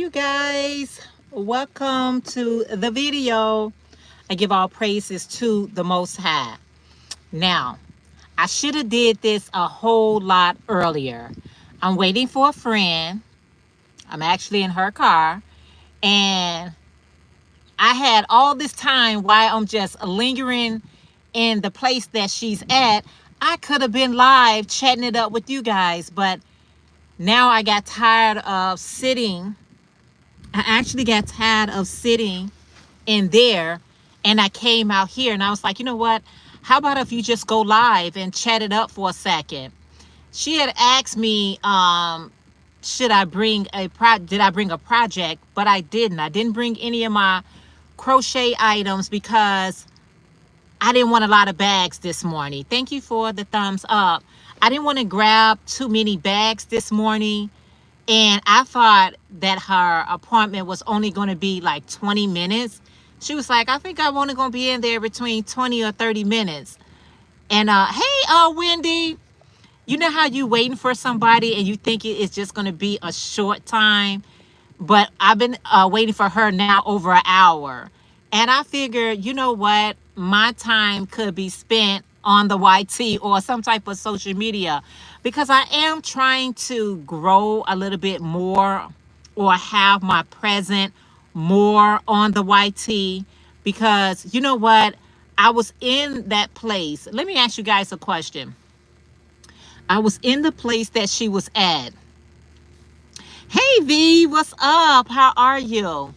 you guys. Welcome to the video. I give all praises to the Most High. Now, I should have did this a whole lot earlier. I'm waiting for a friend. I'm actually in her car. And I had all this time while I'm just lingering in the place that she's at. I could have been live chatting it up with you guys. But now I got tired of sitting. I actually got tired of sitting in there, and I came out here and I was like, you know what? How about if you just go live and chat it up for a second? She had asked me, should I bring did I bring a project? But I didn't. I didn't bring any of my crochet items because I didn't want a lot of bags this morning. Thank you for the thumbs up. I didn't want to grab too many bags this morning. And I thought that her appointment was only going to be like 20 minutes. She was like, I think I'm only going to be in there between 20 or 30 minutes. And hey, Wendy, you know how you waiting for somebody and you think it's just going to be a short time? But I've been waiting for her now over an hour. And I figured, you know what? My time could be spent on the YT or some type of social media, because I am trying to grow a little bit more or have my present more on the YT, because you know what? I was in that place. Let me ask you guys a question. I was in the place that she was at. Hey V, what's up? How are you?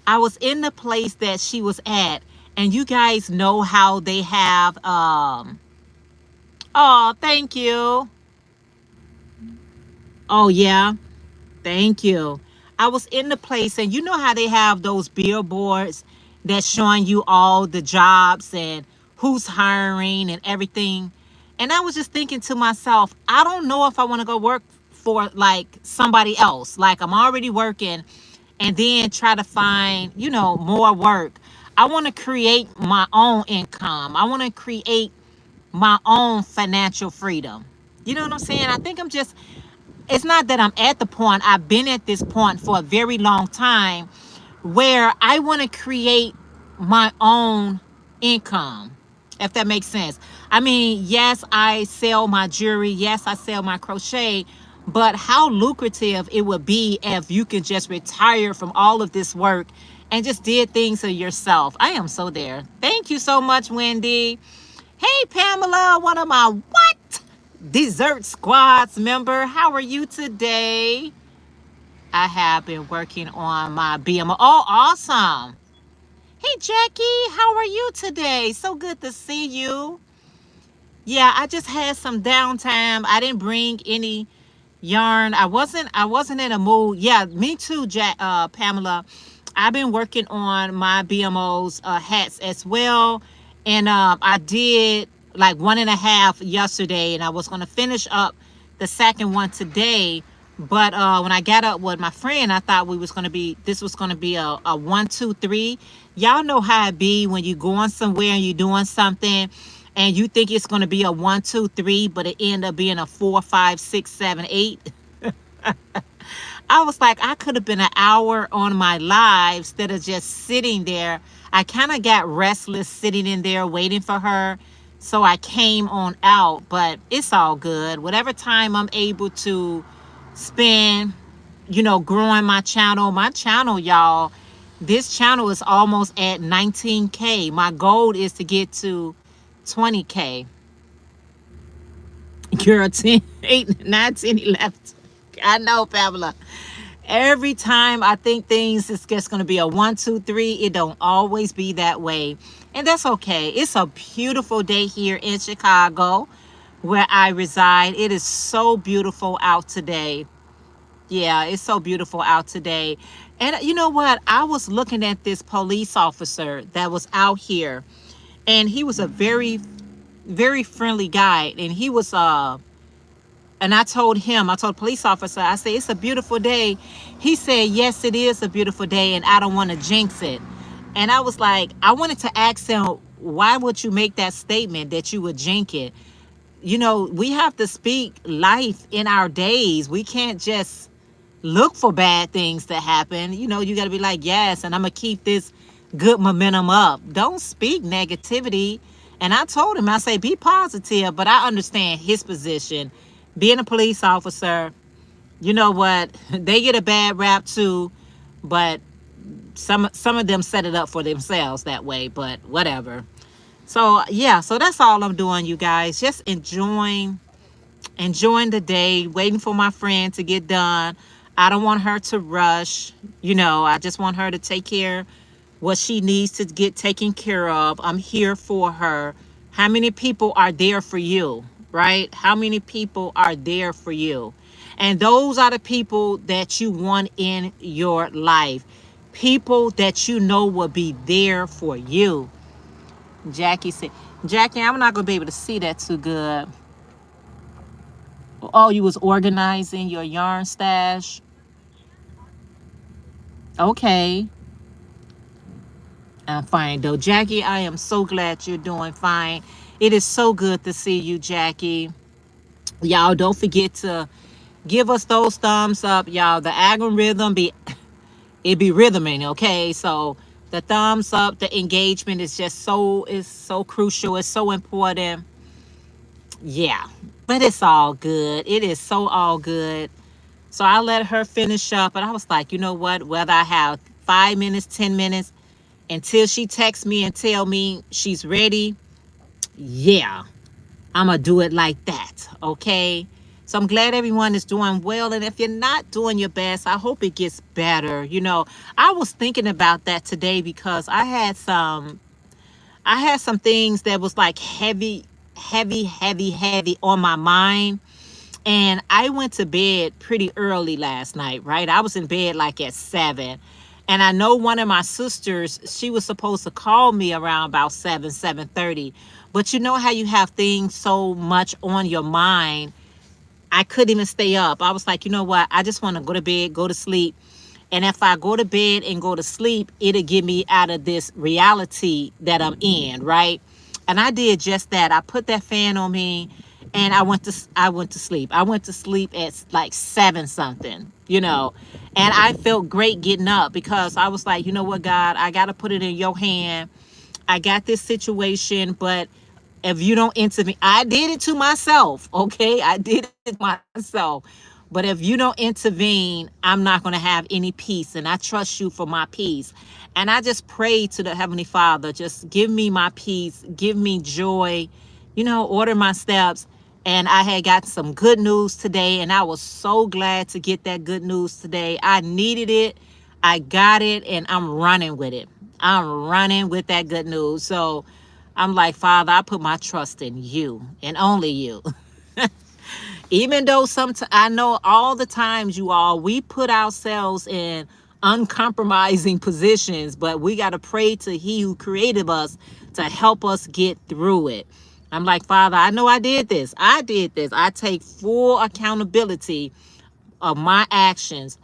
I was in the place that she was at, and you guys know how they have oh, thank you. Oh yeah, thank you. I was in the place, and you know how they have those billboards that's showing you all the jobs and who's hiring and everything. And I was just thinking to myself, I don't know if I want to go work for like somebody else. Like I'm already working and then try to find, more work. I want to create my own income. I want to create my own financial freedom. You know what I'm saying? I think it's not that I'm at the point, I've been at this point for a very long time where I want to create my own income, if that makes sense. I mean, yes, I sell my jewelry. Yes, I sell my crochet. But how lucrative it would be if you could just retire from all of this work and just did things for yourself. I am so there. Thank you so much, Wendy. Hey, Pamela, one of my what? Dessert Squads member. How are you today? I have been working on my BMO. Oh, awesome. Hey, Jackie, how are you today? So good to see you. Yeah, I just had some downtime. I didn't bring any yarn. I wasn't in a mood. Yeah, me too, Pamela. I've been working on my BMO's hats as well. And I did like one and a half yesterday, and I was going to finish up the second one today. But when I got up with my friend, I thought this was going to be a 1, 2, 3. Y'all know how it be when you going somewhere and you doing something and you think it's going to be a 1, 2, 3, but it end up being a 4, 5, 6, 7, 8. I was like, I could have been an hour on my live instead of just sitting there. I kind of got restless sitting in there waiting for her. So I came on out, but it's all good. Whatever time I'm able to spend, growing my channel, y'all, this channel is almost at 19K. My goal is to get to 20K. Girl, 10, 8, 9, 10, 11. I know, Pamela. Every time I think things is just going to be a 1, 2, 3, it don't always be that way. And that's okay. It's a beautiful day here in Chicago where I reside. It is so beautiful out today. Yeah, it's so beautiful out today. And you know what? I was looking at this police officer that was out here, and he was a very, very friendly guy. And he was and I told the police officer, I said, it's a beautiful day. He said, yes, it is a beautiful day, and I don't want to jinx it. And I was like, I wanted to ask him, why would you make that statement that you would jinx it? We have to speak life in our days. We can't just look for bad things to happen. You got to be like, yes, and I'm going to keep this good momentum up. Don't speak negativity. And I told him, I say, be positive, but I understand his position. Being a police officer, you know what? They get a bad rap too, but some of them set it up for themselves that way, but whatever. So, yeah, so that's all I'm doing, you guys. Just enjoying the day, waiting for my friend to get done. I don't want her to rush. I just want her to take care what she needs to get taken care of. I'm here for her. How many people are there for you, right? How many people are there for you? And those are the people that you want in your life. People that you know will be there for you. Jackie said, Jackie, I'm not going to be able to see that too good. Oh, you was organizing your yarn stash. Okay. I'm fine though. Jackie, I am so glad you're doing fine. It is so good to see you, Jackie. Y'all don't forget to give us those thumbs up. Y'all, the algorithm be rhythming, okay? So the thumbs up, the engagement is so crucial. It's so important. Yeah. But it's all good. It is so all good. So I let her finish up, and I was like, you know what? Whether I have 5 minutes, 10 minutes, until she texts me and tell me she's ready, yeah, I'm gonna do it like that. Okay. So I'm glad everyone is doing well. And if you're not doing your best, I hope it gets better. I was thinking about that today because I had some things that was like heavy, heavy, heavy, heavy on my mind. And I went to bed pretty early last night, right? I was in bed like at 7. And I know one of my sisters, she was supposed to call me around about 7:30. But you know how you have things so much on your mind. I couldn't even stay up. I was like, you know what? I just want to go to bed, go to sleep. And if I go to bed and go to sleep, it'll get me out of this reality that I'm in, right? And I did just that. I put that fan on me and I went to sleep. I went to sleep at like 7 something, And I felt great getting up because I was like, you know what, God, I got to put it in your hand. I got this situation, but if you don't intervene, I did it to myself, okay? I did it myself. But if you don't intervene, I'm not going to have any peace. And I trust you for my peace. And I just pray to the Heavenly Father, just give me my peace, give me joy, order my steps. And I had got some good news today. And I was so glad to get that good news today. I needed it. I got it. And I'm running with it. I'm running with that good news. So I'm like, Father, I put my trust in you and only you. Even though I know all the times, you all, we put ourselves in uncompromising positions, but we got to pray to He who created us to help us get through it. I'm like, Father, I know I did this. I did this. I take full accountability of my actions,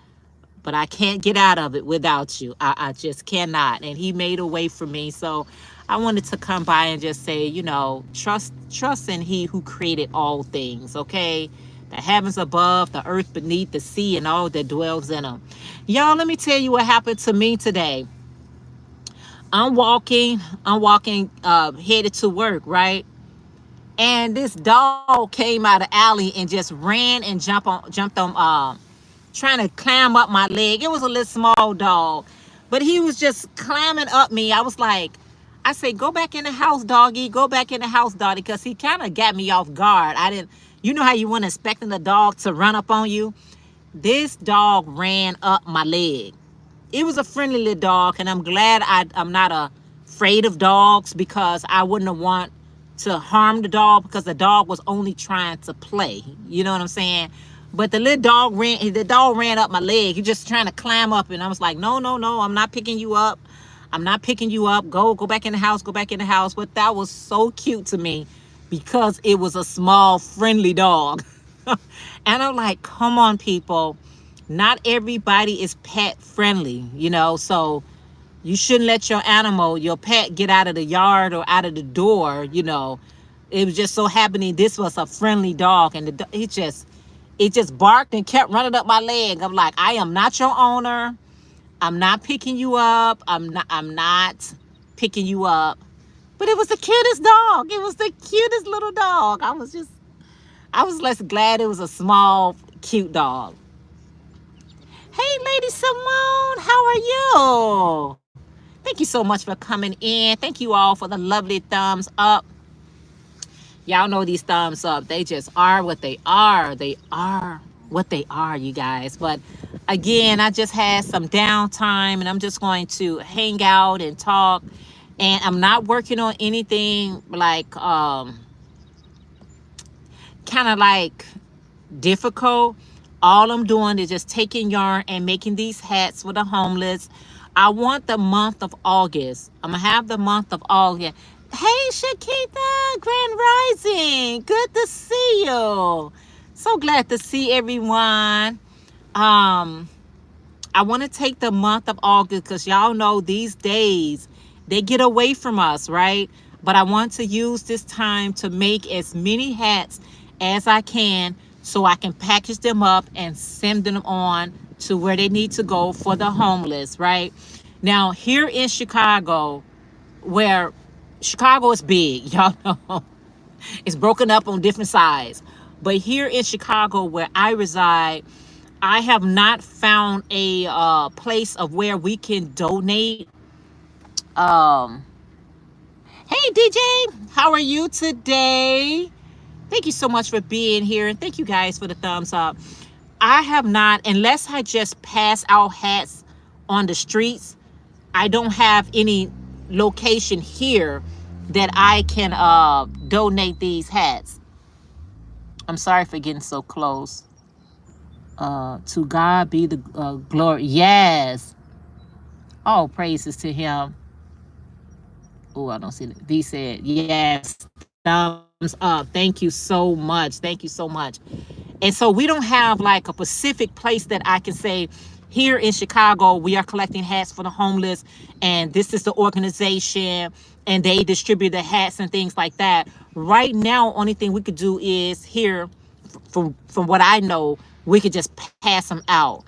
but I can't get out of it without you. I just cannot. And He made a way for me. So I wanted to come by and just say, trust in He who created all things, okay? The heavens above, the earth beneath, the sea, and all that dwells in them. Y'all, let me tell you what happened to me today. I'm walking, headed to work, right? And this dog came out of alley and just ran and jumped on, trying to climb up my leg. It was a little small dog, but he was just climbing up me. I say, go back in the house, doggy. Go back in the house, doggy, because he kind of got me off guard. You know how you weren't expecting the dog to run up on you? This dog ran up my leg. It was a friendly little dog, and I'm glad I'm not afraid of dogs because I wouldn't want to harm the dog because the dog was only trying to play. You know what I'm saying? But the dog ran up my leg. He just trying to climb up, and I was like, no, I'm not picking you up. I'm not picking you up. Go back in the house. Go back in the house. But that was so cute to me because it was a small, friendly dog. And I'm like, come on, people. Not everybody is pet friendly, so you shouldn't let your pet get out of the yard or out of the door, It was just so happening this was a friendly dog, and It just barked and kept running up my leg. I'm like, I am not your owner. I'm not picking you up. I'm not picking you up. But it was the cutest dog. It was the cutest little dog. I was less glad it was a small, cute dog. Hey, Lady Simone, how are you? Thank you so much for coming in. Thank you all for the lovely thumbs up. Y'all know these thumbs up. They just are what they are. They are what they are, you guys. But again, I just had some downtime and I'm just going to hang out and talk. And I'm not working on anything like kind of like difficult. All I'm doing is just taking yarn and making these hats for the homeless. I want the month of August. I'm gonna have the month of August. Hey, Shakita, Grand Rising. Good to see you. So glad to see everyone. I want to take the month of August because y'all know these days they get away from us, right? But I want to use this time to make as many hats as I can so I can package them up and send them on to where they need to go for the homeless, right? Now, here in Chicago, where Chicago is big, y'all know, it's broken up on different sides. But here in Chicago, where I reside, I have not found a place of where we can donate. Um, hey, DJ, how are you today? Thank you so much for being here. And thank you guys for the thumbs up. I have not, unless I just pass out hats on the streets, I don't have any location here that I can donate these hats. I'm sorry for getting so close. To God be the glory. Yes. All praises to him. Oh, I don't see it. V said, yes, thumbs up. Thank you so much. Thank you so much. And so we don't have like a specific place that I can say, here in Chicago, we are collecting hats for the homeless, and this is the organization, and they distribute the hats and things like that. Right now, only thing we could do is here, from what I know, we could just pass them out.